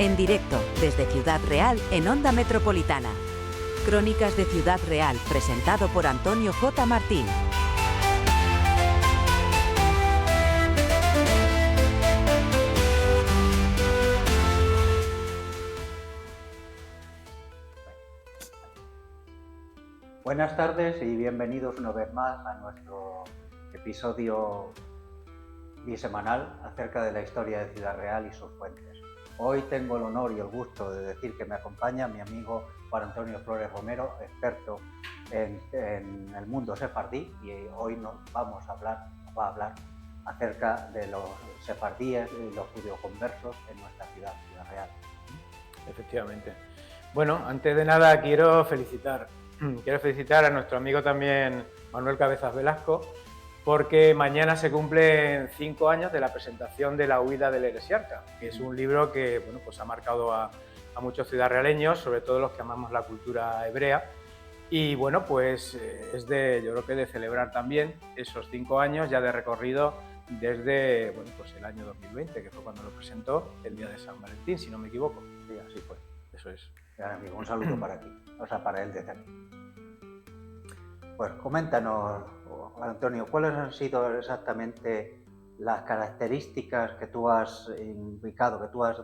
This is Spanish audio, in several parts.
En directo, desde Ciudad Real, en Onda Metropolitana. Crónicas de Ciudad Real, presentado por Antonio J. Martín. Buenas tardes y bienvenidos una vez más a nuestro episodio bisemanal acerca de la historia de Ciudad Real y sus fuentes. Hoy tengo el honor y el gusto de decir que me acompaña mi amigo Juan Antonio Flores Romero, experto en el mundo sefardí, y hoy nos va a hablar acerca de los sefardíes y los judeoconversos en nuestra ciudad, Ciudad Real. Efectivamente. Bueno, antes de nada quiero felicitar a nuestro amigo también Manuel Cabezas Velasco, porque mañana se cumplen 5 años de la presentación de La huida del heresiarca, que es un libro que pues ha marcado a muchos ciudadrealeños, sobre todo los que amamos la cultura hebrea. Y bueno, pues es yo creo que de celebrar también esos 5 años ya de recorrido desde pues el año 2020, que fue cuando lo presentó, el día de San Valentín, si no me equivoco. Sí, así fue. Eso es. Gran amigo, un saludo para ti, para él desde aquí. Pues coméntanos, Juan Antonio, ¿cuáles han sido exactamente las características que tú has indicado, que tú has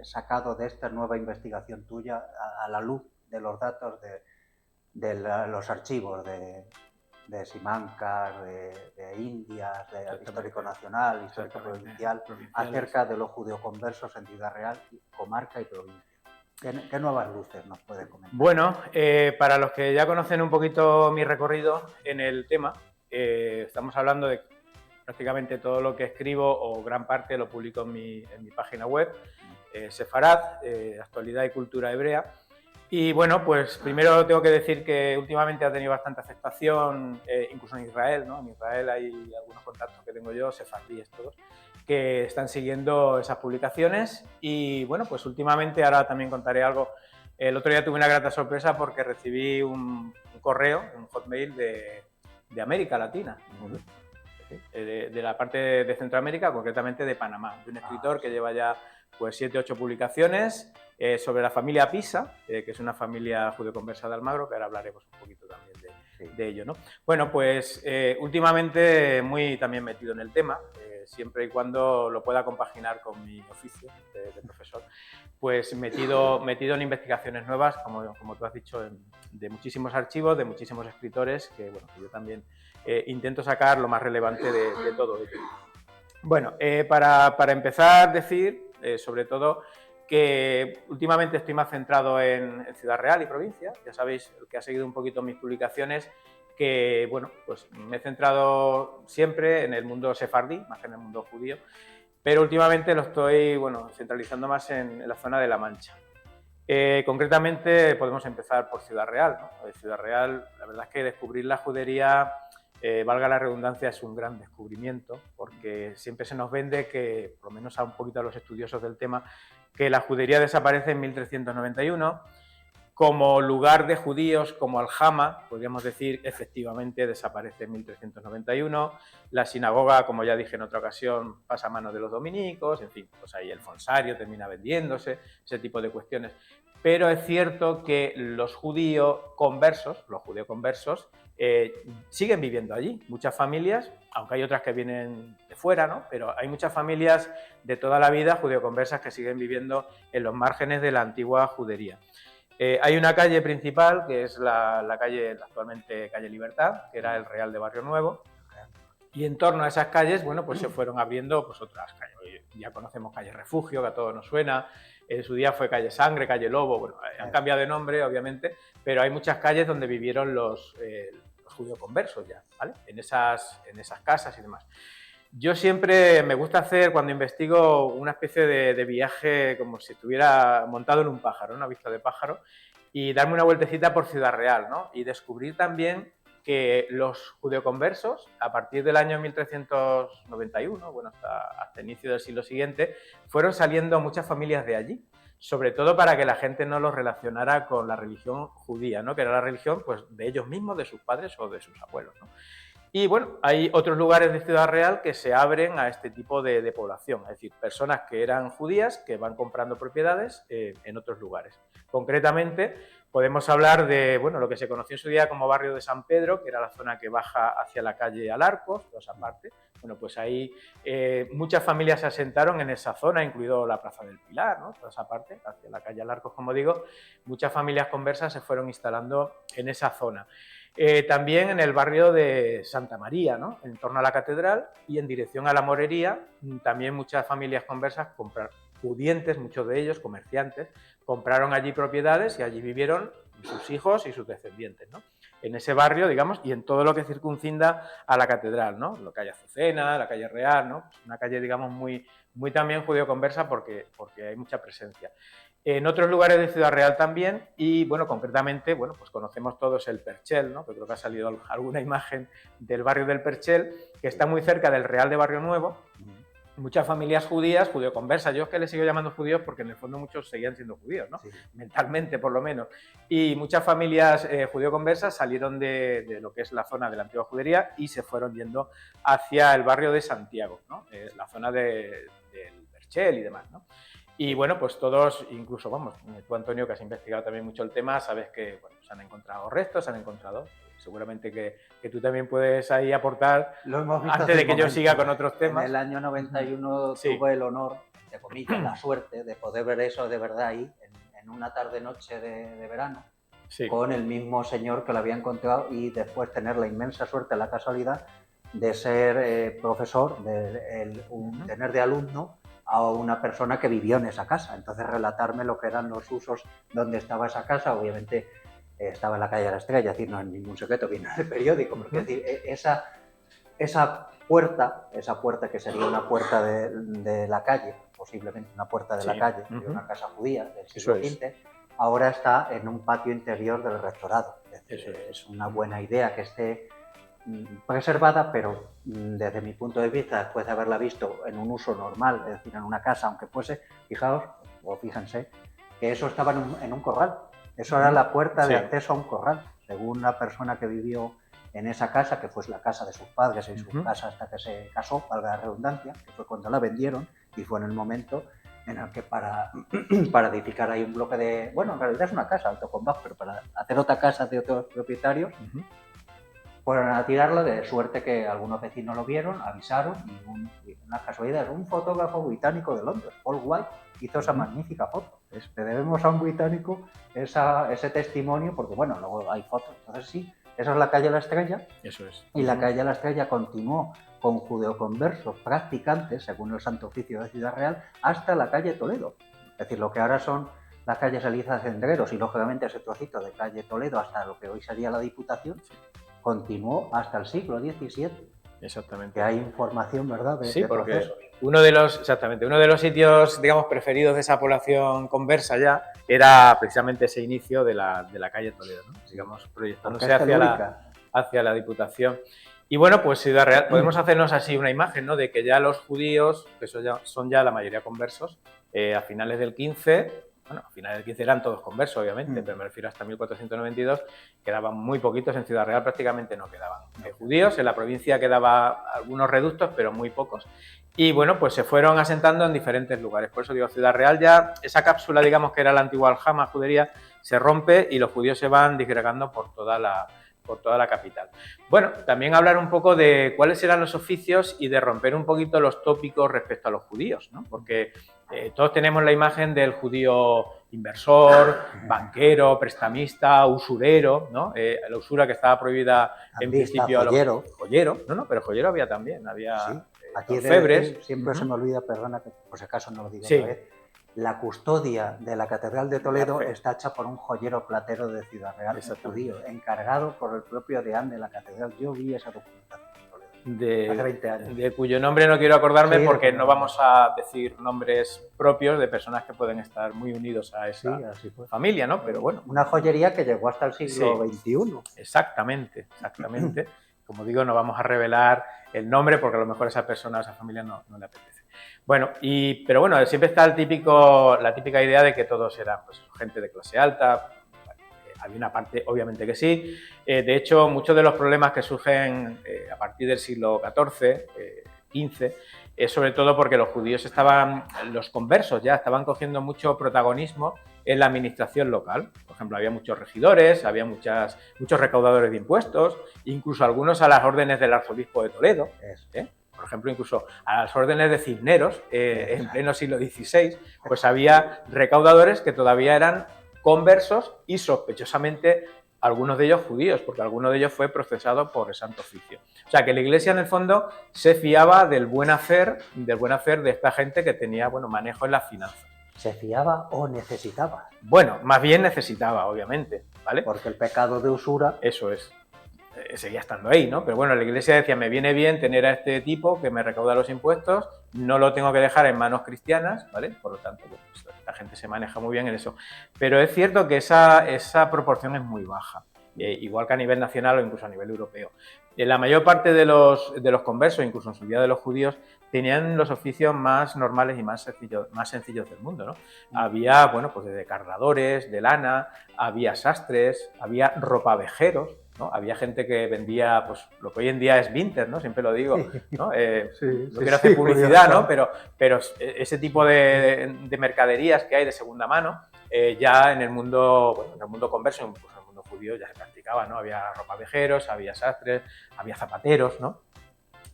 sacado de esta nueva investigación tuya a la luz de los datos de los archivos de Simancas, de Indias, de Histórico Nacional, Histórico Provincial, acerca de los judeoconversos en Ciudad Real, comarca y provincia? ¿Qué nuevas luces nos puede comentar? Bueno, para los que ya conocen un poquito mi recorrido en el tema, estamos hablando de prácticamente todo lo que escribo, o gran parte lo publico en mi página web, Sefarad, Actualidad y Cultura Hebrea. Y bueno, pues primero tengo que decir que últimamente ha tenido bastante aceptación, incluso en Israel, ¿no? En Israel hay algunos contactos que tengo yo, sefardíes todos, que están siguiendo esas publicaciones. Y bueno, pues últimamente, ahora también contaré algo. El otro día tuve una grata sorpresa porque recibí un correo, un hotmail de América Latina, de la parte de Centroamérica, concretamente de Panamá, de un escritor que lleva ya pues 7 u 8 publicaciones sobre la familia Pisa, que es una familia judeoconversa de Almagro, que ahora hablaremos un poquito también de ello, ¿no? Bueno, pues últimamente muy también metido en el tema, siempre y cuando lo pueda compaginar con mi oficio de profesor, pues metido en investigaciones nuevas, como tú has dicho, de muchísimos archivos, de muchísimos escritores, que yo también intento sacar lo más relevante de todo ello. Bueno, para empezar, decir sobre todo que últimamente estoy más centrado en Ciudad Real y provincia. Ya sabéis, el que ha seguido un poquito mis publicaciones, que pues me he centrado siempre en el mundo sefardí, más que en el mundo judío, pero últimamente lo estoy centralizando más en la zona de La Mancha. Concretamente podemos empezar por Ciudad Real, ¿no? Ciudad Real, la verdad es que descubrir la judería, valga la redundancia, es un gran descubrimiento, porque siempre se nos vende que, por lo menos a un poquito a los estudiosos del tema, que la judería desaparece en 1391, como lugar de judíos, como aljama, podríamos decir, efectivamente desaparece en 1391, la sinagoga, como ya dije en otra ocasión, pasa a manos de los dominicos, en fin, pues ahí el fonsario termina vendiéndose, ese tipo de cuestiones. Pero es cierto que los judeoconversos siguen viviendo allí. Muchas familias, aunque hay otras que vienen de fuera, ¿no? Pero hay muchas familias de toda la vida judeoconversas que siguen viviendo en los márgenes de la antigua judería. Hay una calle principal, que es la calle, actualmente calle Libertad, que era el Real de Barrio Nuevo, y en torno a esas calles, pues se fueron abriendo pues otras calles. Ya conocemos calle Refugio, que a todos nos suena. En su día fue calle Sangre, calle Lobo. Han cambiado de nombre, obviamente, pero hay muchas calles donde vivieron los judeoconversos ya, ¿vale? En esas casas y demás. Yo siempre me gusta hacer, cuando investigo, una especie de viaje como si estuviera montado en un pájaro, una vista de pájaro, y darme una vueltecita por Ciudad Real, ¿no? Y descubrir también que los judeoconversos, a partir del año 1391, hasta el inicio del siglo siguiente, fueron saliendo muchas familias de allí, sobre todo para que la gente no los relacionara con la religión judía, ¿no? Que era la religión pues, de ellos mismos, de sus padres o de sus abuelos, ¿no? Y bueno, hay otros lugares de Ciudad Real que se abren a este tipo de población, es decir, personas que eran judías que van comprando propiedades en otros lugares. Concretamente, podemos hablar de bueno, lo que se conoció en su día como barrio de San Pedro, que era la zona que baja hacia la calle Alarcos, toda esa parte. Bueno, pues ahí muchas familias se asentaron en esa zona, incluido la Plaza del Pilar, ¿no? Toda esa parte, hacia la calle Alarcos, como digo. Muchas familias conversas se fueron instalando en esa zona. También en el barrio de Santa María, ¿no? En torno a la catedral y en dirección a la Morería, también muchas familias conversas pudientes, muchos de ellos, comerciantes, compraron allí propiedades y allí vivieron sus hijos y sus descendientes, ¿no? En ese barrio, digamos, y en todo lo que circuncinda a la catedral, ¿no? La calle Azucena, la calle Real, ¿no? Una calle, digamos, muy también judío-conversa porque hay mucha presencia. En otros lugares de Ciudad Real también, y bueno, concretamente, bueno, pues conocemos todos el Perchel, ¿no? Que creo que ha salido alguna imagen del barrio del Perchel, que está muy cerca del Real de Barrio Nuevo. Muchas familias judías, judío-conversas, yo es que les sigo llamando judíos porque en el fondo muchos seguían siendo judíos, ¿no? Sí. Mentalmente, por lo menos. Y muchas familias judío-conversas salieron de lo que es la zona de la antigua judería y se fueron yendo hacia el barrio de Santiago, ¿no? La zona del Perchel y demás, ¿no? Y bueno, pues todos, incluso, vamos, tú, Antonio, que has investigado también mucho el tema, sabes que bueno, se han encontrado restos, se han encontrado, seguramente que tú también puedes ahí aportar, lo hemos visto antes de que yo siga con otros temas. En el año 91 tuve el honor, de comillas, la suerte de poder ver eso de verdad ahí, en una tarde-noche de verano, con el mismo señor que lo había encontrado y después tener la inmensa suerte, la casualidad de ser profesor, tener de alumno a una persona que vivió en esa casa. Entonces relatarme lo que eran los usos donde estaba esa casa, obviamente estaba en la calle de la Estrella, es decir, no es ningún secreto, viene en el periódico, porque es decir, esa puerta que sería una puerta de la calle, posiblemente una puerta de la calle, de una casa judía del siglo XX, ahora está en un patio interior del rectorado. Es decir, es una buena idea que esté preservada, pero desde mi punto de vista, después de haberla visto en un uso normal, es decir, en una casa, aunque fuese, fijaos, o fíjense, que eso estaba en un corral. Eso era la puerta de acceso a un corral, según la persona que vivió en esa casa, que fue la casa de sus padres y su casa hasta que se casó, valga la redundancia, que fue cuando la vendieron, y fue en el momento en el que para edificar ahí un bloque de... Bueno, en realidad es una casa, alto con bajo, pero para hacer otra casa de otros propietarios, fueron a tirarlo, de suerte que algunos vecinos lo vieron, avisaron, y una casualidad, un fotógrafo británico de Londres, Paul White, hizo esa magnífica foto. Le debemos a un británico ese testimonio, porque bueno, luego hay fotos. Entonces sí, esa es la calle La Estrella. Eso es. Y la calle La Estrella continuó con judeoconversos practicantes, según el Santo Oficio de Ciudad Real, hasta la calle Toledo. Es decir, lo que ahora son las calles Elías Cendreros y lógicamente ese trocito de calle Toledo hasta lo que hoy sería la Diputación, continuó hasta el siglo XVII. Exactamente. Que hay información, ¿verdad? Sí, porque uno de los sitios, digamos, preferidos de esa población conversa ya era precisamente ese inicio de la calle Toledo, ¿no? Digamos, proyectándose hacia la Diputación. Y bueno, pues Ciudad Real, podemos hacernos así una imagen, ¿no? De que ya los judíos, que son ya la mayoría conversos, a finales del 15... Bueno, a finales del 15 eran todos conversos, obviamente, pero me refiero hasta 1492, quedaban muy poquitos, en Ciudad Real prácticamente no quedaban judíos, en la provincia quedaban algunos reductos, pero muy pocos. Y bueno, pues se fueron asentando en diferentes lugares. Por eso digo, Ciudad Real ya, esa cápsula, digamos, que era la antigua aljama, judería, se rompe y los judíos se van disgregando por toda la capital. Bueno, también hablar un poco de cuáles eran los oficios y de romper un poquito los tópicos respecto a los judíos, ¿no? Porque todos tenemos la imagen del judío inversor, banquero, prestamista, usurero, ¿no? La usura que estaba prohibida en principio. Joyero. No, pero joyero había también, había aquí febres. Siempre se me olvida, perdona, que por si acaso no lo digo otra vez. La custodia de la Catedral de Toledo está hecha por un joyero platero de Ciudad Real, judío, encargado por el propio deán de la Catedral. Yo vi esa documentación en Toledo hace 20 años. De cuyo nombre no quiero acordarme porque no vamos a decir nombres propios de personas que pueden estar muy unidos a esa familia, ¿no? Pero bueno. Una joyería que llegó hasta el siglo XXI. Exactamente. Como digo, no vamos a revelar el nombre porque a lo mejor esa persona, esa familia no le apetece. Bueno, pero bueno, siempre está la típica idea de que todos eran pues, gente de clase alta, había una parte, obviamente que sí. De hecho, muchos de los problemas que surgen a partir del siglo XIV, XV, es sobre todo porque los judíos los conversos ya estaban cogiendo mucho protagonismo en la administración local. Por ejemplo, había muchos regidores, había muchos recaudadores de impuestos, incluso algunos a las órdenes del arzobispo de Toledo. Por ejemplo, incluso a las órdenes de Cisneros, en pleno siglo XVI, pues había recaudadores que todavía eran conversos y sospechosamente algunos de ellos judíos, porque alguno de ellos fue procesado por el Santo Oficio. O sea, que la Iglesia, en el fondo, se fiaba del buen hacer de esta gente que tenía, bueno, manejo en las finanzas. ¿Se fiaba o necesitaba? Bueno, más bien necesitaba, obviamente, ¿vale? Porque el pecado de usura... Eso es. Seguía estando ahí, ¿no? Pero bueno, la Iglesia decía, me viene bien tener a este tipo que me recauda los impuestos, no lo tengo que dejar en manos cristianas, ¿vale? Por lo tanto, pues, la gente se maneja muy bien en eso. Pero es cierto que esa proporción es muy baja, igual que a nivel nacional o incluso a nivel europeo. La mayor parte de los conversos, incluso en su día de los judíos, tenían los oficios más normales y más sencillos del mundo, ¿no? Había, bueno, pues desde cardadores de lana, había sastres, había ropavejeros, ¿no? Había gente que vendía, pues lo que hoy en día es vintage, ¿no? Siempre lo digo, ¿no? No quiero hacer publicidad, ¿no? Pero ese tipo de mercaderías que hay de segunda mano, ya en el mundo, bueno, en el mundo converso, incluso en el mundo judío ya se practicaba, ¿no? Había ropavejeros, había sastres, había zapateros, ¿no?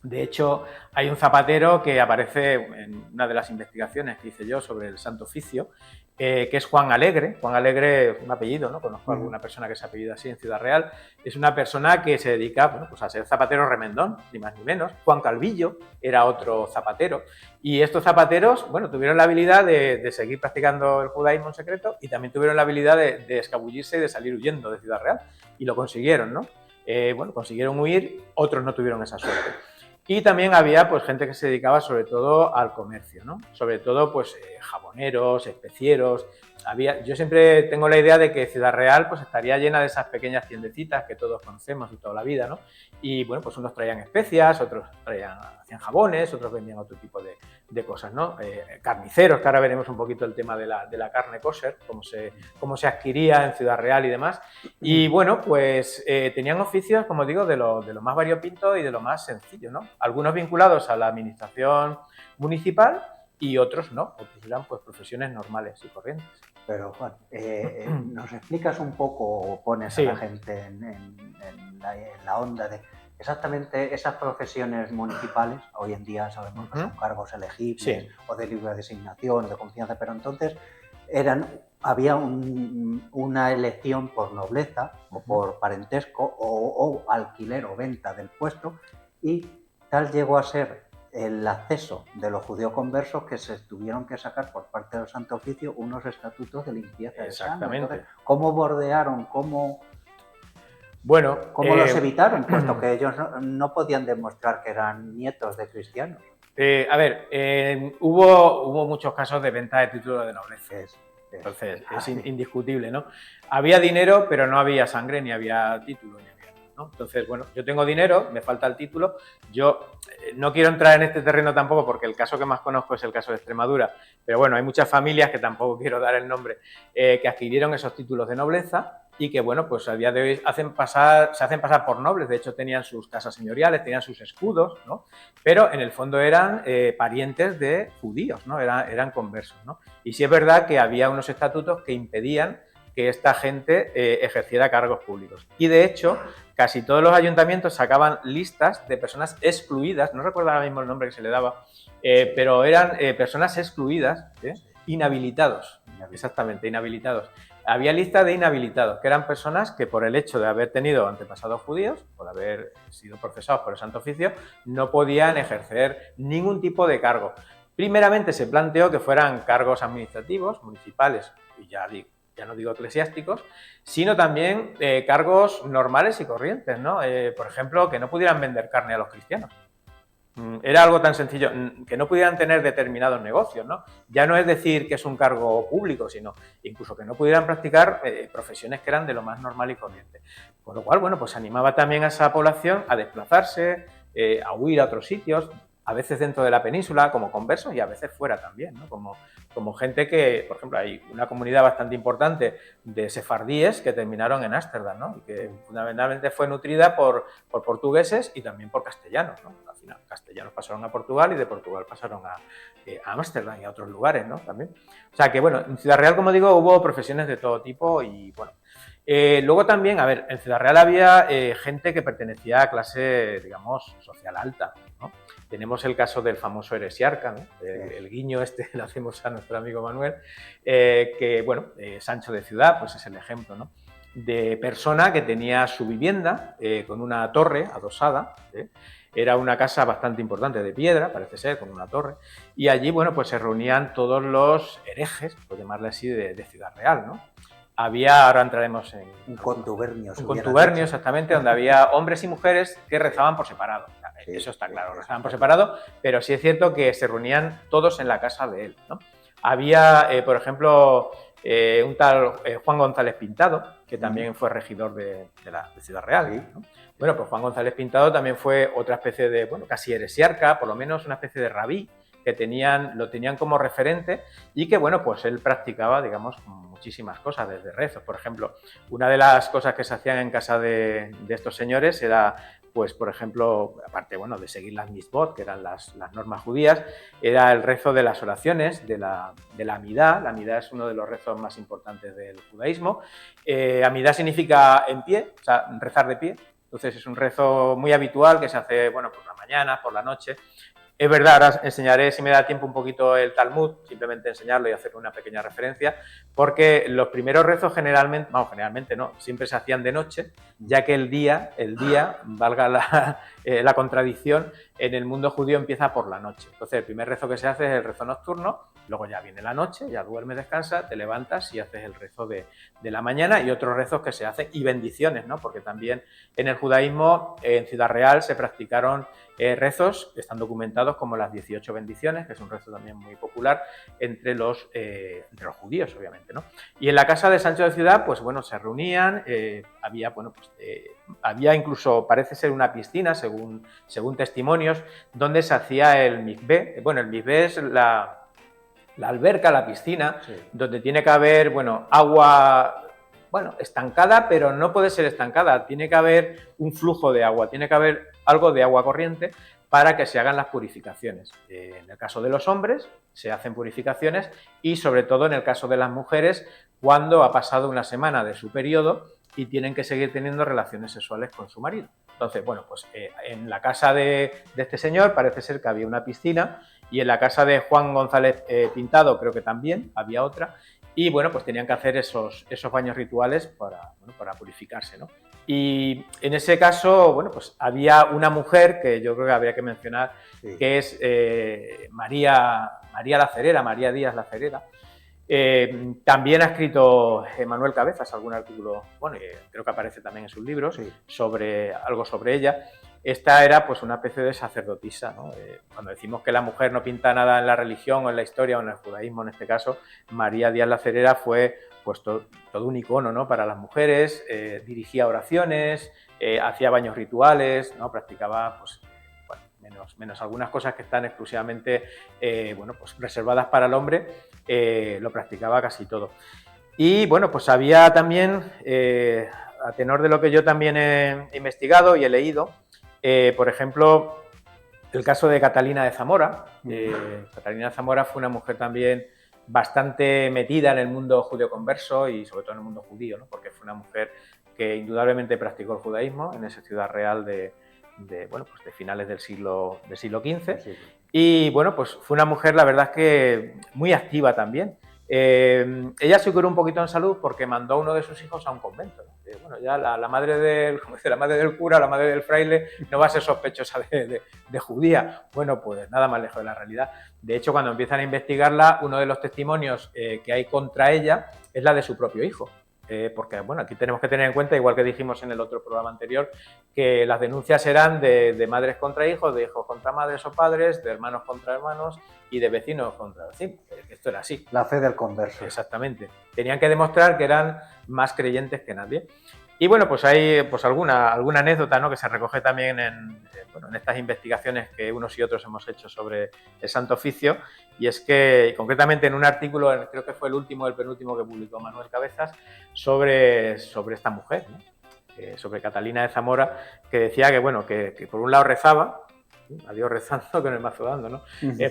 De hecho, hay un zapatero que aparece en una de las investigaciones que hice yo sobre el Santo Oficio, que es Juan Alegre. Juan Alegre es un apellido, ¿no? Conozco a alguna persona que se apellida así en Ciudad Real. Es una persona que se dedica, bueno, pues a ser zapatero remendón, ni más ni menos. Juan Calvillo era otro zapatero. Y estos zapateros, bueno, tuvieron la habilidad de seguir practicando el judaísmo en secreto y también tuvieron la habilidad de escabullirse y de salir huyendo de Ciudad Real. Y lo consiguieron, ¿no? Bueno, consiguieron huir, otros no tuvieron esa suerte. Y también había, pues, gente que se dedicaba sobre todo al comercio, ¿no? Sobre todo, pues, jaboneros, especieros. Yo siempre tengo la idea de que Ciudad Real, pues, estaría llena de esas pequeñas tiendecitas que todos conocemos y toda la vida, ¿no? Y, bueno, pues unos traían especias, otros hacían jabones, otros vendían otro tipo de cosas, ¿no? Carniceros, que ahora veremos un poquito el tema de la carne kosher, cómo se adquiría en Ciudad Real y demás. Y, bueno, pues tenían oficios, como digo, de lo más variopinto y de lo más sencillo, ¿no? Algunos vinculados a la administración municipal y otros no, otros eran, pues, profesiones normales y corrientes. Pero, Juan, ¿nos explicas un poco o pones a la gente en la onda de exactamente esas profesiones municipales? Hoy en día sabemos que son cargos elegibles o de libre designación o de confianza, pero entonces había una elección por nobleza o por parentesco o alquiler o venta del puesto, y tal llegó a ser el acceso de los judíos conversos que se tuvieron que sacar por parte del Santo Oficio unos estatutos de limpieza de sangre. Entonces, ¿cómo bordearon? ¿Cómo los evitaron? Puesto que ellos no podían demostrar que eran nietos de cristianos. Hubo muchos casos de venta de títulos de nobleza. Entonces, es indiscutible, ¿no? Había dinero, pero no había sangre, ni había título, ¿no? Entonces, bueno, yo tengo dinero, me falta el título. Yo no quiero entrar en este terreno tampoco porque el caso que más conozco es el caso de Extremadura, pero bueno, hay muchas familias, que tampoco quiero dar el nombre, que adquirieron esos títulos de nobleza y que, bueno, pues a día de hoy se hacen pasar por nobles. De hecho, tenían sus casas señoriales, tenían sus escudos, ¿no? Pero en el fondo eran parientes de judíos, ¿no? Eran conversos, ¿no? Y sí es verdad que había unos estatutos que impedían que esta gente ejerciera cargos públicos. Y de hecho, casi todos los ayuntamientos sacaban listas de personas excluidas, no recuerdo ahora mismo el nombre que se le daba, pero eran personas excluidas, inhabilitados, exactamente, inhabilitados. Había lista de inhabilitados, que eran personas que por el hecho de haber tenido antepasados judíos, por haber sido procesados por el Santo Oficio, no podían ejercer ningún tipo de cargo. Primeramente se planteó que fueran cargos administrativos, municipales, y ya no digo eclesiásticos, sino también cargos normales y corrientes, ¿no? Por ejemplo, que no pudieran vender carne a los cristianos. Era algo tan sencillo, que no pudieran tener determinados negocios, ¿no? Ya no es decir que es un cargo público, sino incluso que no pudieran practicar profesiones que eran de lo más normal y corriente. Con lo cual, bueno, pues animaba también a esa población a desplazarse, a huir a otros sitios. a veces dentro de la península como conversos y a veces fuera también, ¿no? Como gente que, por ejemplo, hay una comunidad bastante importante de sefardíes que terminaron en Ámsterdam, ¿no? Y que fundamentalmente fue nutrida por portugueses y también por castellanos, ¿no? Al final, castellanos pasaron a Portugal y de Portugal pasaron a Ámsterdam y a otros lugares, ¿no? También. O sea que, bueno, en Ciudad Real, como digo, hubo profesiones de todo tipo y, bueno, luego también, a ver, en Ciudad Real había gente que pertenecía a clase, digamos, social alta, ¿no? Tenemos el caso del famoso heresiarca, ¿no? El guiño este lo hacemos a nuestro amigo Manuel, que, bueno, Sancho de Ciudad, pues es el ejemplo, ¿no? De persona que tenía su vivienda con una torre adosada, era una casa bastante importante de piedra, parece ser, con una torre, y allí, bueno, pues se reunían todos los herejes, por llamarle así, de Ciudad Real, ¿no? Había, ahora entraremos en... Un contubernio. Un contubernio, exactamente, donde había hombres y mujeres que rezaban por separado. Sí, eso está claro, rezaban por separado, pero sí es cierto que se reunían todos en la casa de él, ¿no? Había, por ejemplo, un tal Juan González Pintado, que también fue regidor de Ciudad Real, ¿no? Bueno, pues Juan González Pintado también fue otra especie de, bueno, casi heresiarca, por lo menos una especie de rabí, que lo tenían como referente y que, bueno, pues él practicaba, digamos, muchísimas cosas, desde rezos. Por ejemplo, una de las cosas que se hacían en casa de estos señores era, pues, por ejemplo, aparte, bueno, de seguir las mitzvot, que eran las normas judías, era el rezo de las oraciones, de la Amidá. La Amidá es uno de los rezos más importantes del judaísmo. Amidá significa en pie, o sea, rezar de pie. Entonces es un rezo muy habitual que se hace, bueno, por la mañana, por la noche. Es verdad, ahora enseñaré, si me da tiempo, un poquito el Talmud, simplemente enseñarlo y hacer una pequeña referencia, porque los primeros rezos generalmente no, siempre se hacían de noche, ya que el día, valga la contradicción, en el mundo judío empieza por la noche. Entonces el primer rezo que se hace es el rezo nocturno, luego ya viene la noche, ya duermes, descansas, te levantas y haces el rezo de la mañana y otros rezos que se hacen, y bendiciones, ¿no? Porque también en el judaísmo, en Ciudad Real, se practicaron rezos que están documentados como las 18 bendiciones, que es un rezo también muy popular entre los judíos, obviamente, ¿no? Y en la casa de Sancho de Ciudad, pues bueno, se reunían, había, bueno, pues había incluso, parece ser una piscina, según testimonios, donde se hacía el mikvé. Bueno, el mikvé es la alberca, la piscina, sí, donde tiene que haber, bueno, agua, bueno, estancada, pero no puede ser estancada, tiene que haber un flujo de agua, tiene que haber algo de agua corriente para que se hagan las purificaciones. En el caso de los hombres se hacen purificaciones y sobre todo en el caso de las mujeres cuando ha pasado una semana de su periodo y tienen que seguir teniendo relaciones sexuales con su marido. Entonces, bueno, pues en la casa de este señor parece ser que había una piscina y en la casa de Juan González Pintado creo que también había otra y, bueno, pues tenían que hacer esos baños rituales para purificarse, ¿no? Y en ese caso, bueno, pues había una mujer que yo creo que habría que mencionar, sí, que es María Díaz La Cerera. También ha escrito Manuel Cabezas algún artículo, bueno, creo que aparece también en sus libros, sí, algo sobre ella. Esta era pues una especie de sacerdotisa, ¿no? Cuando decimos que la mujer no pinta nada en la religión o en la historia o en el judaísmo, en este caso, María Díaz La Cerera fue pues todo un icono, ¿no? Para las mujeres, dirigía oraciones, hacía baños rituales, ¿no? Practicaba, pues, bueno, menos algunas cosas que están exclusivamente bueno, pues reservadas para el hombre, lo practicaba casi todo. Y bueno, pues había también, a tenor de lo que yo también he investigado y he leído, por ejemplo, el caso de Catalina de Zamora. Catalina de Zamora fue una mujer también bastante metida en el mundo judeoconverso y sobre todo en el mundo judío, ¿no? Porque fue una mujer que indudablemente practicó el judaísmo en esa Ciudad Real de finales del siglo XV. Sí. Y bueno, pues fue una mujer, la verdad es que muy activa también. Ella se curó un poquito en salud porque mandó a uno de sus hijos a un convento, ¿no? Bueno, ya la madre del cura, la madre del fraile, no va a ser sospechosa de judía. Bueno, pues nada más lejos de la realidad. De hecho, cuando empiezan a investigarla, uno de los testimonios que hay contra ella es la de su propio hijo. Porque, bueno, aquí tenemos que tener en cuenta, igual que dijimos en el otro programa anterior, que las denuncias eran de madres contra hijos, de hijos contra madres o padres, de hermanos contra hermanos y de vecinos contra vecinos. Esto era así. La fe del converso. Exactamente. Tenían que demostrar que eran más creyentes que nadie. Y bueno, pues hay pues alguna anécdota, ¿no? Que se recoge también en bueno, en estas investigaciones que unos y otros hemos hecho sobre el Santo Oficio, y es que concretamente en un artículo, creo que fue el último, el penúltimo que publicó Manuel Cabezas, sobre esta mujer, ¿no? Sobre Catalina de Zamora, que decía que, bueno, que por un lado rezaba, a Dios rezando que no es mazo dando, ¿no?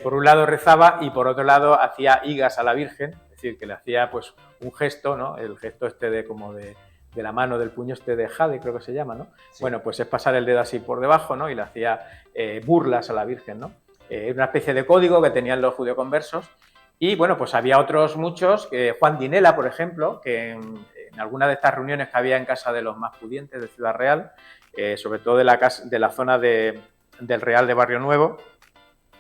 Por un lado rezaba y por otro lado hacía higas a la Virgen, es decir, que le hacía pues un gesto, ¿no? El gesto este de como de la mano, del puño este de jade, creo que se llama, ¿no? Sí. Bueno, pues es pasar el dedo así por debajo, ¿no? Y le hacía burlas a la Virgen, ¿no? Una especie de código que tenían los judeoconversos. Y bueno, pues había otros muchos, Juan Dinela, por ejemplo, que en alguna de estas reuniones que había en casa de los más pudientes de Ciudad Real, sobre todo de la zona del Real de Barrio Nuevo,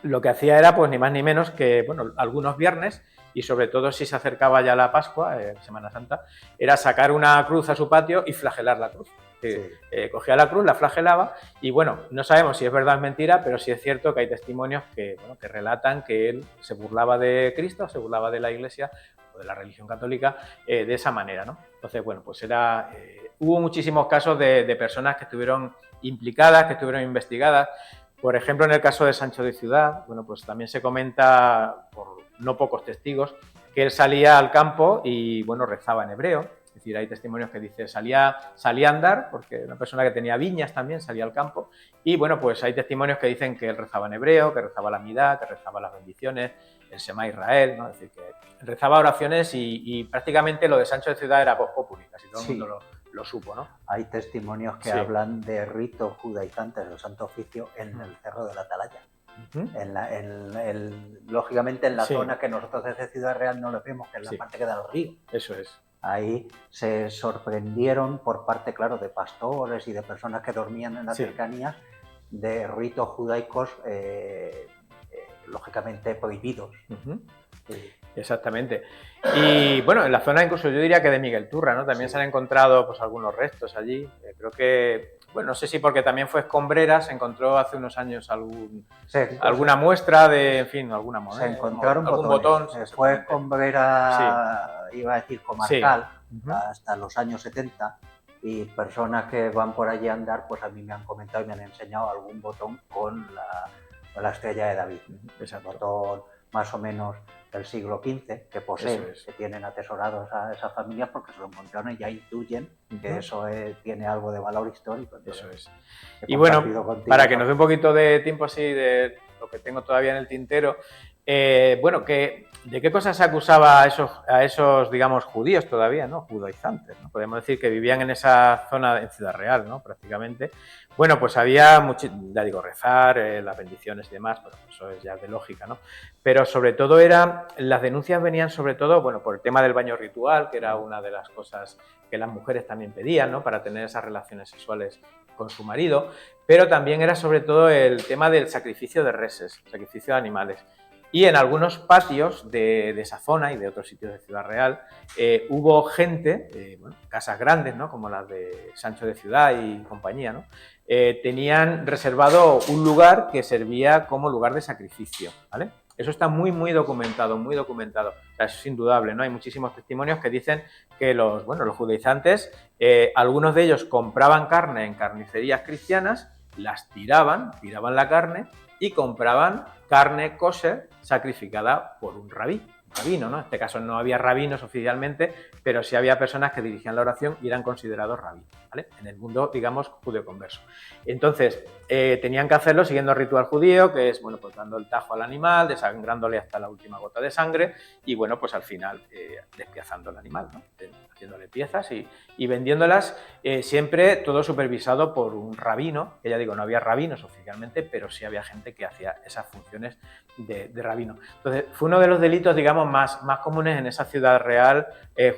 lo que hacía era, pues ni más ni menos que, bueno, algunos viernes, y sobre todo si se acercaba ya la Pascua, Semana Santa, era sacar una cruz a su patio y flagelar la cruz. Sí. Cogía la cruz, la flagelaba y, bueno, no sabemos si es verdad o es mentira, pero sí es cierto que hay testimonios que relatan que él se burlaba de Cristo, se burlaba de la Iglesia o de la religión católica de esa manera, ¿no? Entonces, bueno, pues hubo muchísimos casos de personas que estuvieron implicadas, que estuvieron investigadas. Por ejemplo, en el caso de Sancho de Ciudad, bueno, pues también se comenta por no pocos testigos que él salía al campo y, bueno, rezaba en hebreo. Es decir, hay testimonios que dicen salía a andar, porque una persona que tenía viñas también salía al campo. Y, bueno, pues hay testimonios que dicen que él rezaba en hebreo, que rezaba la Midá, que rezaba las bendiciones, el Shema Israel, ¿no? Es decir, que rezaba oraciones y prácticamente lo de Sancho de Ciudad era vox populi, casi todo el mundo lo supo, ¿no? Hay testimonios que hablan de ritos judaizantes del Santo Oficio en el Cerro de la Atalaya. Lógicamente en la zona que nosotros desde Ciudad Real no lo vemos, que es la parte que da al río. Eso es. Ahí se sorprendieron por parte, claro, de pastores y de personas que dormían en las cercanías de ritos judaicos lógicamente prohibidos. Sí. Exactamente. Y bueno, en la zona incluso yo diría que de Miguel Turra, ¿no? También se han encontrado pues algunos restos allí. Creo que, bueno, no sé si porque también fue escombrera, se encontró hace unos años alguna muestra de, en fin, alguna moneda. Se encontraron algún botón. Fue escombrera, iba a decir comarcal, hasta los años 70. Y personas que van por allí a andar, pues a mí me han comentado y me han enseñado algún botón con la estrella de David. Exacto. Un botón más o menos del siglo XV que poseen, que tienen atesorados a esas familias porque se lo encontraron y ya intuyen que eso tiene algo de valor histórico. Entonces, eso es. Y bueno, para que nos dé un poquito de tiempo así de lo que tengo todavía en el tintero, bueno, ¿de qué cosas se acusaba a esos, digamos, judíos todavía, ¿no? Judaizantes, ¿no? Podemos decir que vivían en esa zona en Ciudad Real, ¿no? Prácticamente. Bueno, pues había mucho, ya digo, rezar, las bendiciones y demás, pero eso es ya de lógica, ¿no? Pero sobre todo las denuncias venían sobre todo, bueno, por el tema del baño ritual, que era una de las cosas que las mujeres también pedían, ¿no? Para tener esas relaciones sexuales con su marido, pero también era sobre todo el tema del sacrificio de reses, sacrificio de animales. Y en algunos patios de esa zona y de otros sitios de Ciudad Real hubo gente, bueno, casas grandes, ¿no? Como las de Sancho de Ciudad y compañía, ¿no? Tenían reservado un lugar que servía como lugar de sacrificio, ¿vale? Eso está muy, muy documentado, muy documentado. O sea, eso es indudable, ¿no? Hay muchísimos testimonios que dicen que los judaizantes, algunos de ellos compraban carne en carnicerías cristianas, las tiraban la carne y compraban carne kosher sacrificada por un rabino, ¿no? En este caso no había rabinos oficialmente, pero sí había personas que dirigían la oración y eran considerados rabinos, ¿vale? En el mundo, digamos, judeo-converso. Entonces, tenían que hacerlo siguiendo el ritual judío, que es, bueno, pues dando el tajo al animal, desangrándole hasta la última gota de sangre y, bueno, pues al final despiazando el animal, ¿no? Haciéndole piezas y vendiéndolas, siempre todo supervisado por un rabino, que ya digo, no había rabinos oficialmente, pero sí había gente que hacía esas funciones de rabino. Entonces, fue uno de los delitos, digamos, más comunes en esa Ciudad Real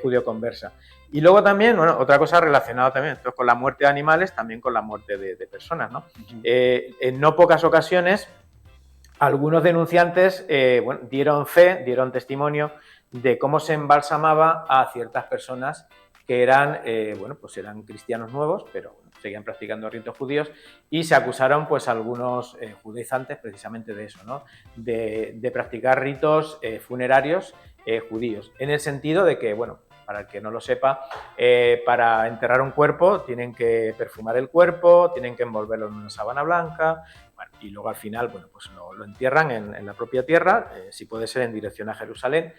judeo-conversa. Y luego también, bueno, otra cosa relacionada también entonces, con la muerte de animales, también con la muerte de personas, ¿no? En no pocas ocasiones, algunos denunciantes bueno, dieron testimonio de cómo se embalsamaba a ciertas personas que eran, bueno, pues eran cristianos nuevos, pero bueno, seguían practicando ritos judíos y se acusaron pues algunos judaizantes precisamente de eso, ¿no? De practicar ritos funerarios judíos, en el sentido de que, bueno, para el que no lo sepa, para enterrar un cuerpo tienen que perfumar el cuerpo, tienen que envolverlo en una sábana blanca, bueno, y luego al final, bueno, pues lo entierran en la propia tierra, si puede ser en dirección a Jerusalén.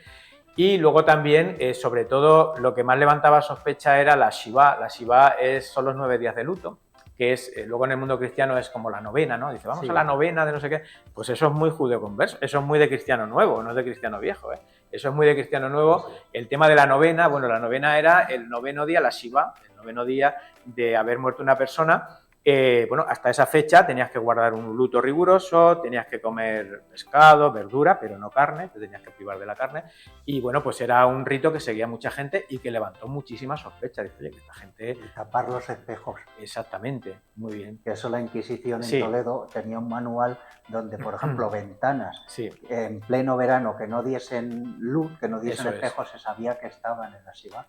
Y luego también, sobre todo, lo que más levantaba sospecha era la Shiva. La Shiva son los 9 días de luto, que es, luego en el mundo cristiano es como la novena, ¿no? Dice, vamos a la novena de no sé qué. Pues eso es muy judeoconverso, eso es muy de cristiano nuevo, no es de cristiano viejo, ¿eh? Eso es muy de cristiano nuevo. El tema de la novena, bueno, la novena era el 9º día, la Shiva, el 9º día de haber muerto una persona. Bueno, hasta esa fecha tenías que guardar un luto riguroso, tenías que comer pescado, verdura, pero no carne, te tenías que privar de la carne. Y bueno, pues era un rito que seguía mucha gente y que levantó muchísimas sospechas. Dice, oye, que esta gente... Y tapar los espejos. Exactamente, muy bien. Que eso la Inquisición en Toledo tenía un manual donde, por ejemplo, ventanas en pleno verano que no diesen luz, que no diesen espejos, se sabía que estaban en la Shiva.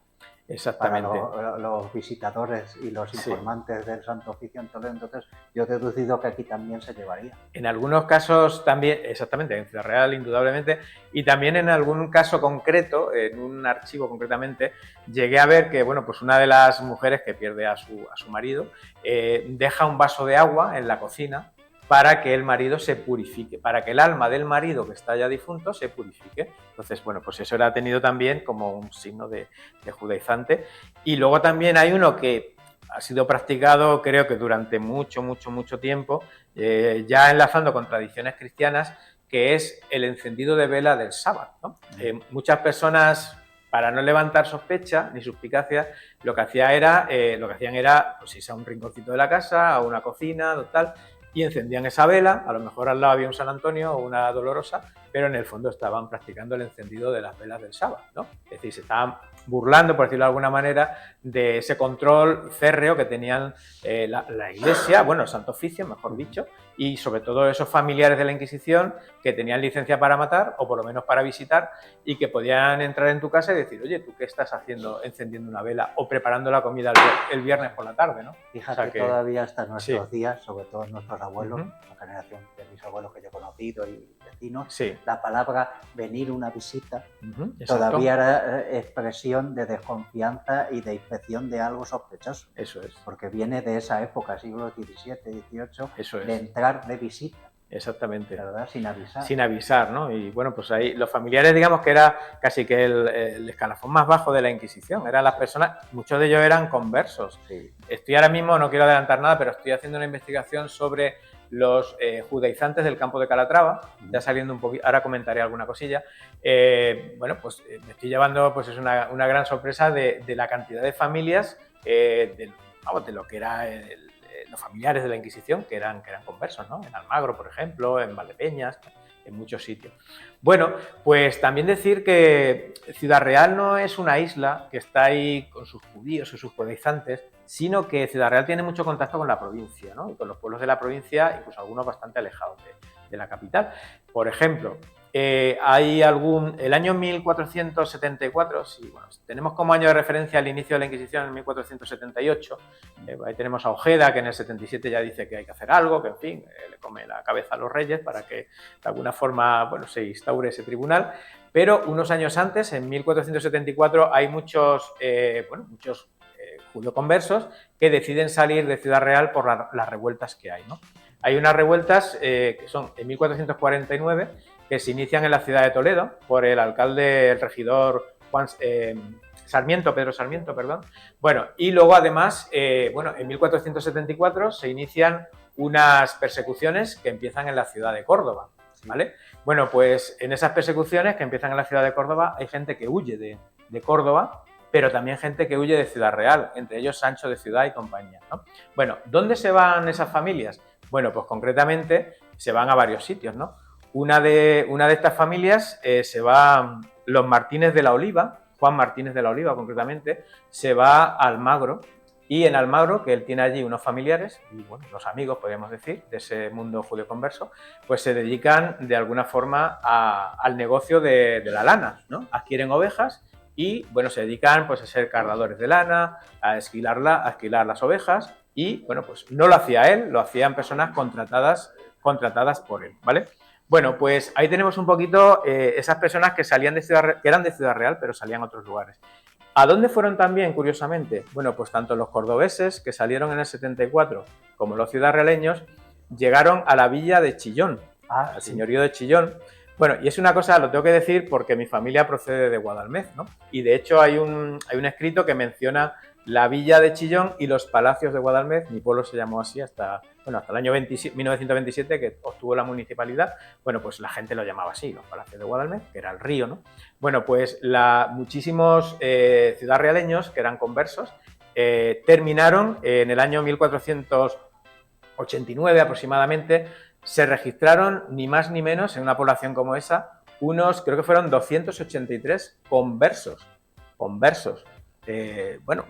Exactamente. Para los visitadores y los informantes del Santo Oficio en Toledo. Entonces, yo he deducido que aquí también se llevaría. En algunos casos también, exactamente, en Ciudad Real indudablemente, y también en algún caso concreto, en un archivo concretamente, llegué a ver que, bueno, pues una de las mujeres que pierde a su marido deja un vaso de agua en la cocina para que el marido se purifique, para que el alma del marido que está ya difunto se purifique. Entonces, bueno, pues eso era tenido también como un signo de judaizante. Y luego también hay uno que ha sido practicado, creo que durante mucho tiempo, ya enlazando con tradiciones cristianas, que es el encendido de vela del sábado, ¿no? Muchas personas, para no levantar sospecha ni suspicacia, lo que hacían era pues, irse a un rinconcito de la casa, a una cocina, tal, y encendían esa vela, a lo mejor al lado había un San Antonio o una Dolorosa, pero en el fondo estaban practicando el encendido de las velas del sábado, ¿no? Es decir, se estaban burlando, por decirlo de alguna manera, de ese control férreo que tenían la Iglesia, bueno, el Santo Oficio, mejor dicho, y sobre todo esos familiares de la Inquisición que tenían licencia para matar, o por lo menos para visitar, y que podían entrar en tu casa y decir, oye, ¿tú qué estás haciendo encendiendo una vela o preparando la comida el viernes por la tarde, ¿no? Fíjate, o sea que todavía hasta nuestros días, sobre todo nuestros abuelos, la generación de mis abuelos que yo he conocido y vecinos, la palabra venir una visita todavía era expresión de desconfianza y de inspección de algo sospechoso. Eso es. Porque viene de esa época, siglo XVII, XVIII, eso es. De entrar de visita. Exactamente. ¿Verdad? Sin avisar. Sin avisar, ¿no? Y bueno, pues ahí los familiares, digamos que era casi que el escalafón más bajo de la Inquisición. Eran las personas, muchos de ellos eran conversos. Sí. Estoy ahora mismo, no quiero adelantar nada, pero estoy haciendo una investigación sobre los judaizantes del campo de Calatrava, ya saliendo un poquito, ahora comentaré alguna cosilla. Bueno, pues me estoy llevando, pues es una gran sorpresa de la cantidad de familias, de lo que era los familiares de la Inquisición, que eran conversos, ¿no? En Almagro, por ejemplo, en Valdepeñas, en muchos sitios. Bueno, pues también decir que Ciudad Real no es una isla que está ahí con sus judíos o sus judaizantes, sino que Ciudad Real tiene mucho contacto con la provincia, ¿no? Y con los pueblos de la provincia, incluso algunos bastante alejados de la capital. Por ejemplo, hay el año 1474, sí, bueno, tenemos como año de referencia el inicio de la Inquisición en 1478, ahí tenemos a Ojeda, que en el 77 ya dice que hay que hacer algo, que en fin, le come la cabeza a los reyes para que de alguna forma, bueno, se instaure ese tribunal, pero unos años antes, en 1474, hay muchos judeoconversos que deciden salir de Ciudad Real por las revueltas que hay, ¿no? Hay unas revueltas que son en 1449, que se inician en la ciudad de Toledo por el alcalde, el regidor Pedro Sarmiento, perdón. Bueno, y luego además, en 1474 se inician unas persecuciones que empiezan en la ciudad de Córdoba, ¿vale? Bueno, pues en esas persecuciones que empiezan en la ciudad de Córdoba hay gente que huye de Córdoba, pero también gente que huye de Ciudad Real, entre ellos Sancho de Ciudad y compañía, ¿no? Bueno, ¿dónde se van esas familias? Bueno, pues concretamente se van a varios sitios, ¿no? Una de estas familias se va los Martínez de la Oliva, Juan Martínez de la Oliva concretamente, se va a Almagro, y en Almagro, que él tiene allí unos familiares, y bueno, los amigos, podríamos decir, de ese mundo judeoconverso, pues se dedican de alguna forma al negocio de la lana, ¿no? Adquieren ovejas y, bueno, se dedican pues a ser cardadores de lana, a esquilar las ovejas, y, bueno, pues no lo hacía él, lo hacían personas contratadas por él, ¿vale? Bueno, pues ahí tenemos un poquito esas personas que salían que eran de Ciudad Real, pero salían a otros lugares. ¿A dónde fueron también, curiosamente? Bueno, pues tanto los cordobeses, que salieron en el 74, como los ciudadrealeños, llegaron a la villa de Chillón, al señorío de Chillón. Bueno, y es una cosa, lo tengo que decir, porque mi familia procede de Guadalmedz, ¿no? Y de hecho hay un escrito que menciona la villa de Chillón y los palacios de Guadalmedz. Mi pueblo se llamó así hasta el año 1927, que obtuvo la municipalidad. Bueno, pues la gente lo llamaba así, los palacios de Guadalmedz, que era el río, ¿no? Bueno, pues muchísimos ciudadrealeños, que eran conversos, terminaron en el año 1489 aproximadamente. Se registraron ni más ni menos en una población como esa, creo que fueron 283 conversos. Bueno,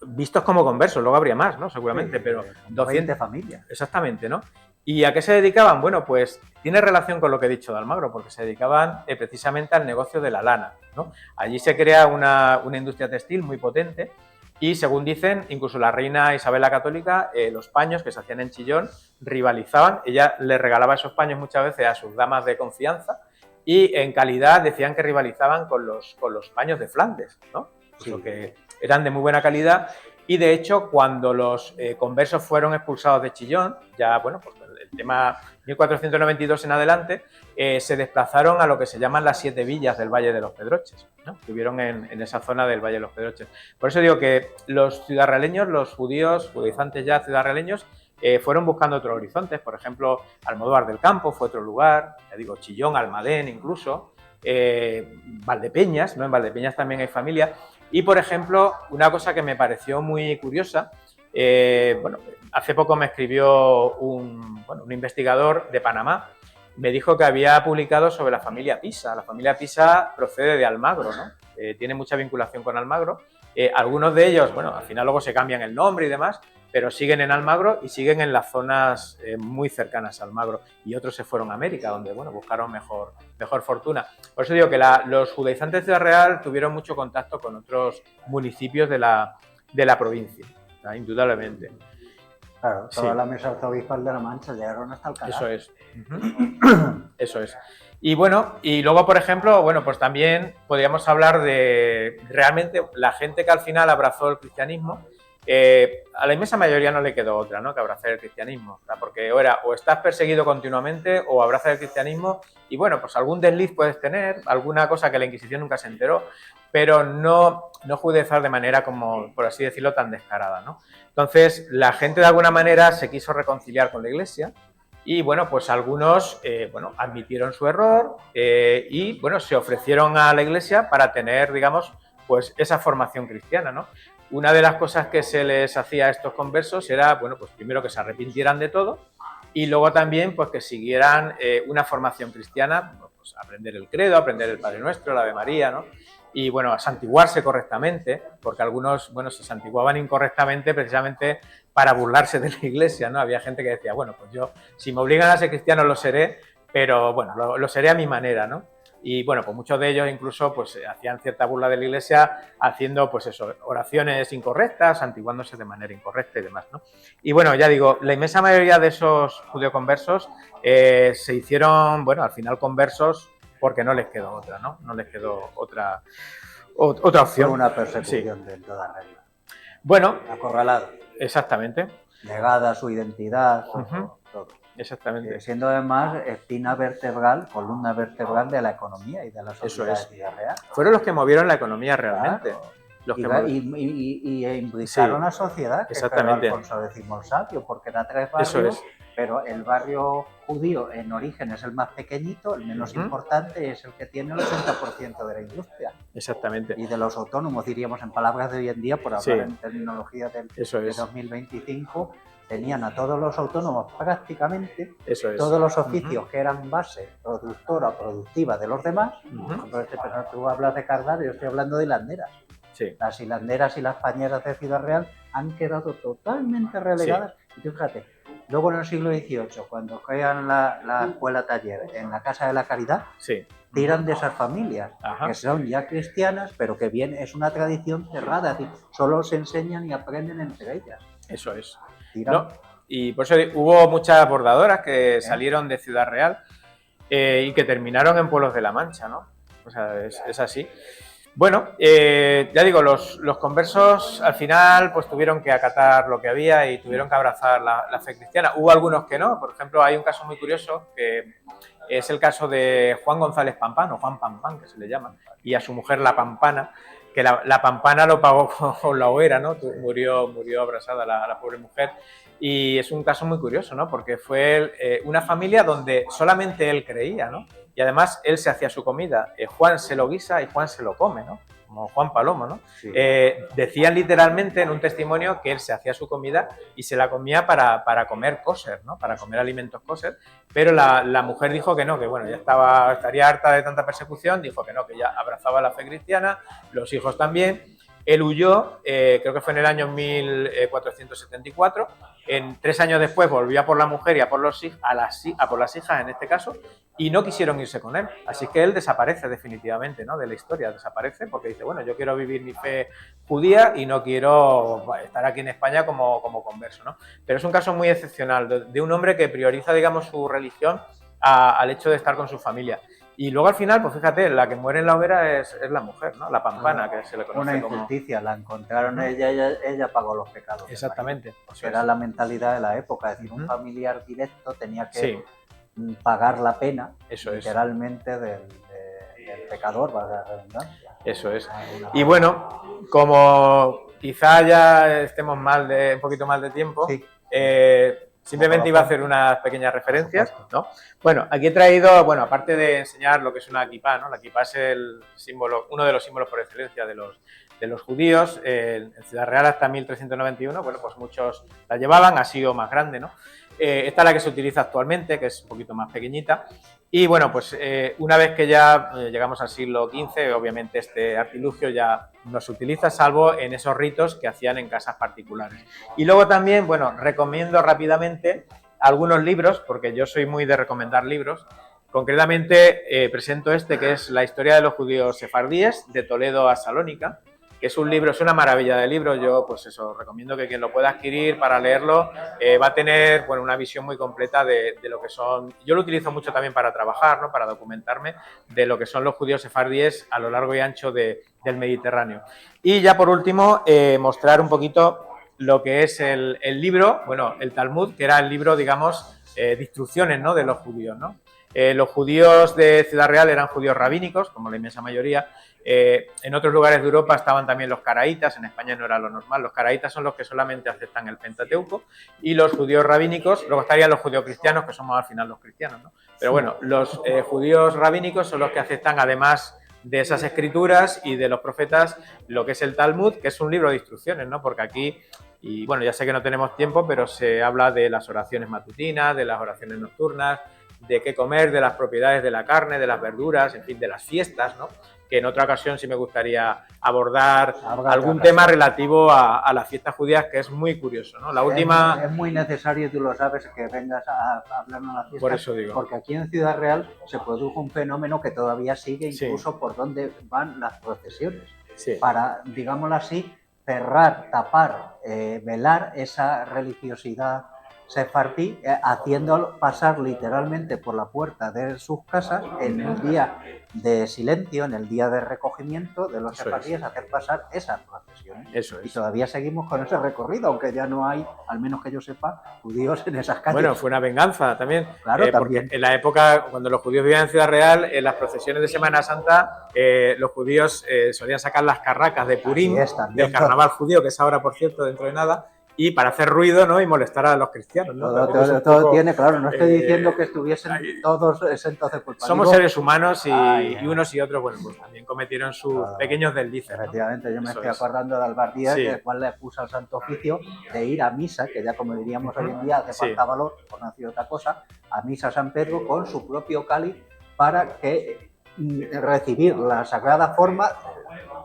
vistos como conversos, luego habría más, ¿no? Seguramente, sí, pero 200 familias. Exactamente, ¿no? ¿Y a qué se dedicaban? Bueno, pues tiene relación con lo que he dicho de Almagro, porque se dedicaban precisamente al negocio de la lana, ¿no? Allí se crea una industria textil muy potente. Y según dicen, incluso la reina Isabel la Católica, los paños que se hacían en Chillón rivalizaban. Ella le regalaba esos paños muchas veces a sus damas de confianza y en calidad decían que rivalizaban con los paños de Flandes, ¿no? Sí. Que eran de muy buena calidad. Y de hecho, cuando los conversos fueron expulsados de Chillón, ya, bueno, pues el tema 1492 en adelante, se desplazaron a lo que se llaman las 7 villas del Valle de los Pedroches, ¿no? Estuvieron en esa zona del Valle de los Pedroches. Por eso digo que los ciudadrealeños, los judaizantes ya ciudadrealeños, fueron buscando otros horizontes. Por ejemplo, Almodóvar del Campo fue otro lugar, ya digo, Chillón, Almadén incluso, Valdepeñas, ¿no? En Valdepeñas también hay familia. Y, por ejemplo, una cosa que me pareció muy curiosa, bueno, hace poco me escribió un investigador de Panamá, me dijo que había publicado sobre la familia Pisa. La familia Pisa procede de Almagro, ¿no? Tiene mucha vinculación con Almagro. Algunos de ellos, bueno, al final luego se cambian el nombre y demás, pero siguen en Almagro y siguen en las zonas muy cercanas a Almagro. Y otros se fueron a América, donde, bueno, buscaron mejor fortuna. Por eso digo que los judaizantes de Ciudad Real tuvieron mucho contacto con otros municipios de la provincia, ¿no? Indudablemente. Claro, toda la mesa arzobispal de La Mancha llegaron hasta Alcalá. Eso es. Eso es. Y bueno, y luego, por ejemplo, bueno, pues también podríamos hablar de realmente la gente que al final abrazó el cristianismo. A la inmensa mayoría no le quedó otra, ¿no?, que abrazar el cristianismo, ¿verdad? Porque o estás perseguido continuamente o abrazas el cristianismo y bueno, pues algún desliz puedes tener, alguna cosa que la Inquisición nunca se enteró, pero no judaizar de manera, como por así decirlo, tan descarada, ¿no? Entonces la gente de alguna manera se quiso reconciliar con la Iglesia y bueno, pues algunos admitieron su error y bueno, se ofrecieron a la Iglesia para tener, digamos, pues esa formación cristiana, ¿no? Una de las cosas que se les hacía a estos conversos era, bueno, pues primero que se arrepintieran de todo y luego también pues que siguieran una formación cristiana, pues aprender el credo, aprender el Padre Nuestro, la Ave María, ¿no? Y bueno, a santiguarse correctamente, porque algunos, bueno, se santiguaban incorrectamente precisamente para burlarse de la Iglesia, ¿no? Había gente que decía, bueno, pues yo, si me obligan a ser cristiano lo seré, pero bueno, lo seré a mi manera, ¿no? Y bueno, pues muchos de ellos incluso pues hacían cierta burla de la Iglesia haciendo pues eso, oraciones incorrectas, santiguándose de manera incorrecta y demás, ¿no? Y bueno, ya digo, la inmensa mayoría de esos judeoconversos se hicieron, bueno, al final conversos porque no les quedó otra, ¿no? No les quedó otra opción. Fue una persecución de toda regla. Bueno. Acorralado. Exactamente. Negada su identidad, todo. Exactamente. Siendo además espina vertebral, columna vertebral de la economía y de la sociedad de Ciudad Real. Fueron los que movieron la economía realmente. Claro. Los que implicaron a la sociedad, que exactamente. Alfonso X el Sabio, porque era 3 barrios, pero el barrio judío en origen es el más pequeñito, el menos importante, es el que tiene el 80% de la industria. Exactamente. Y de los autónomos, diríamos en palabras de hoy en día, por hablar en terminología de 2025, tenían a todos los autónomos prácticamente, todos los oficios que eran base productora, productiva de los demás. Pero tú hablas de Cardar, yo estoy hablando de hilanderas. Sí. Las hilanderas y las pañeras de Ciudad Real han quedado totalmente relegadas. Y fíjate, luego en el siglo XVIII, cuando crean la escuela taller en la Casa de la Caridad, tiran de esas familias, que son ya cristianas, pero que bien es una tradición cerrada, es decir, solo se enseñan y aprenden entre ellas. Eso es. No, y por eso hubo muchas bordadoras que salieron de Ciudad Real y que terminaron en pueblos de La Mancha, ¿no? O sea, es así. Bueno, ya digo, los conversos al final pues tuvieron que acatar lo que había y tuvieron que abrazar la fe cristiana. Hubo algunos que no. Por ejemplo, hay un caso muy curioso que es el caso de Juan González Pampán, o Juan Pampán, que se le llama, y a su mujer La Pampana, que la Pampana lo pagó con la hoguera, ¿no? Murió abrasada la pobre mujer. Y es un caso muy curioso, ¿no? Porque fue una familia donde solamente él creía, ¿no? Y además él se hacía su comida. Juan se lo guisa y Juan se lo come, ¿no? Como Juan Palomo, ¿no? Sí. Decían literalmente en un testimonio que él se hacía su comida y se la comía para comer kosher, ¿no? Para comer alimentos kosher, pero la mujer dijo que no, que bueno, ya estaría harta de tanta persecución, dijo que no, que ya abrazaba la fe cristiana, los hijos también. Él huyó, creo que fue en el año 1474. 3 años después volvió a por la mujer y a por las hijas en este caso, y no quisieron irse con él. Así que él desaparece definitivamente, ¿no? De la historia, desaparece porque dice, bueno, yo quiero vivir mi fe judía y no quiero estar aquí en España como converso, ¿no? Pero es un caso muy excepcional de un hombre que prioriza, digamos, su religión al hecho de estar con su familia. Y luego al final, pues fíjate, la que muere en la hoguera es la mujer, ¿no? La Pampana, que se le conoce una como... injusticia, la encontraron ella pagó los pecados. Exactamente. Porque era la mentalidad de la época, es decir, un familiar directo tenía que Sí. pagar la pena, Eso es. literalmente, del pecador, valga la redundancia. Eso es. Y bueno, como quizá ya estemos un poquito mal de tiempo, Sí. simplemente iba a hacer unas pequeñas referencias, ¿no? Bueno, aquí he traído, bueno, aparte de enseñar lo que es una kipá, ¿no? La kipá es el símbolo, uno de los símbolos por excelencia de los judíos. En Ciudad Real hasta 1391, bueno, pues muchos la llevaban, así o más grande, ¿no? Esta es la que se utiliza actualmente, que es un poquito más pequeñita. Y bueno, pues una vez que ya llegamos al siglo XV, obviamente este artilugio ya no se utiliza, salvo en esos ritos que hacían en casas particulares. Y luego también, bueno, recomiendo rápidamente algunos libros, porque yo soy muy de recomendar libros. Concretamente presento este, que es La historia de los judíos sefardíes, de Toledo a Salónica, que es un libro, es una maravilla de libro. Yo, pues eso, recomiendo que quien lo pueda adquirir para leerlo va a tener, bueno, una visión muy completa de lo que son. Yo lo utilizo mucho también para trabajar, ¿no? Para documentarme de lo que son los judíos sefardíes a lo largo y ancho del Mediterráneo. Y ya por último, mostrar un poquito lo que es el libro, bueno, el Talmud, que era el libro, digamos, de instrucciones, ¿no? De los judíos, ¿no? Los judíos de Ciudad Real eran judíos rabínicos, como la inmensa mayoría. En otros lugares de Europa estaban también los caraítas, en España no era lo normal. Los caraítas son los que solamente aceptan el Pentateuco, y los judíos rabínicos, luego estarían los judíos cristianos, que somos al final los cristianos, ¿no? Pero bueno, los judíos rabínicos son los que aceptan, además de esas escrituras y de los profetas, lo que es el Talmud, que es un libro de instrucciones, ¿no? Porque aquí, y bueno, ya sé que no tenemos tiempo, pero se habla de las oraciones matutinas, de las oraciones nocturnas, de qué comer, de las propiedades de la carne, de las verduras, en fin, de las fiestas, ¿no? Que en otra ocasión sí me gustaría abordar algún tema relativo a las fiestas judías, que es muy curioso, ¿no? La última... Es muy necesario, tú lo sabes, que vengas a hablarnos a la fiesta. Por eso digo. Porque aquí en Ciudad Real se produjo un fenómeno que todavía sigue, incluso por donde van las procesiones. Sí. Para, digámoslo así, cerrar, tapar, velar esa religiosidad sefardí, haciéndolo pasar literalmente por la puerta de sus casas en el día de silencio, en el día de recogimiento de los sefardíes, hacer pasar esas procesiones. Eso es. Y todavía seguimos con ese recorrido, aunque ya no hay, al menos que yo sepa, judíos en esas calles. Bueno, fue una venganza también. Claro, también. Porque en la época, cuando los judíos vivían en Ciudad Real, en las procesiones de Semana Santa, los judíos solían sacar las carracas de Purim, del carnaval judío, que es ahora, por cierto, dentro de nada, y para hacer ruido, ¿no? Y molestar a los cristianos, ¿no? Todo tiene, claro, no estoy diciendo que estuviesen todos exentos de culpa. Somos seres humanos y unos y otros, bueno, pues también cometieron sus pequeños deslices, ¿no? Efectivamente, yo me estoy acordando de Alvar Díaz, el cual le puso al Santo Oficio de ir a misa, que ya como diríamos hoy en día hace falta valor, por no decir otra cosa, a misa a San Pedro con su propio cáliz para que recibir la sagrada forma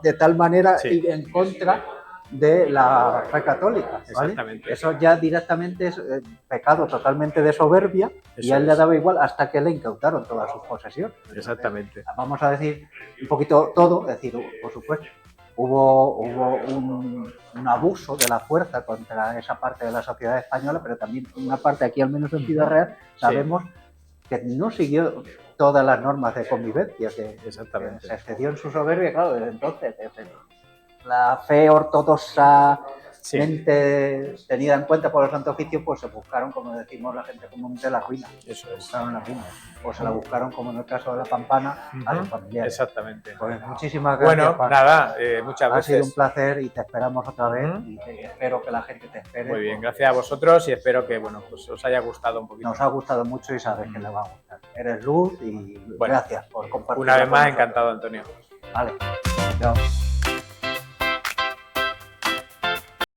de tal manera ir en contra de la fe católica, ¿vale? Exactamente. Eso ya directamente es pecado totalmente de soberbia. Eso y a él le daba igual hasta que le incautaron todas sus posesiones. Exactamente. Entonces, vamos a decir un poquito todo, es decir, por supuesto, hubo un abuso de la fuerza contra esa parte de la sociedad española, pero también una parte aquí, al menos en Ciudad Real, sabemos que no siguió todas las normas de convivencia, que Exactamente. se excedió en su soberbia, claro, desde entonces, la fe ortodoxa Sí, tenida en cuenta por el Santo Oficio, pues se buscaron, como decimos la gente comúnmente, la ruina. eso Se es. buscaron la ruina. O se la buscaron, como en el caso de la Pampana, a los familiares. Exactamente. Pues muchísimas gracias, Bueno, Juan. nada, muchas Ha sido un veces. placer y te esperamos otra vez. Ujú. Y espero que la gente te espere. Muy bien, porque gracias a vosotros y espero que bueno, pues os haya gustado un poquito. Nos ha gustado mucho y sabes que le va a gustar. Eres luz y Bueno, gracias por compartir. Una vez más, encantado, Antonio. Vale. Chao.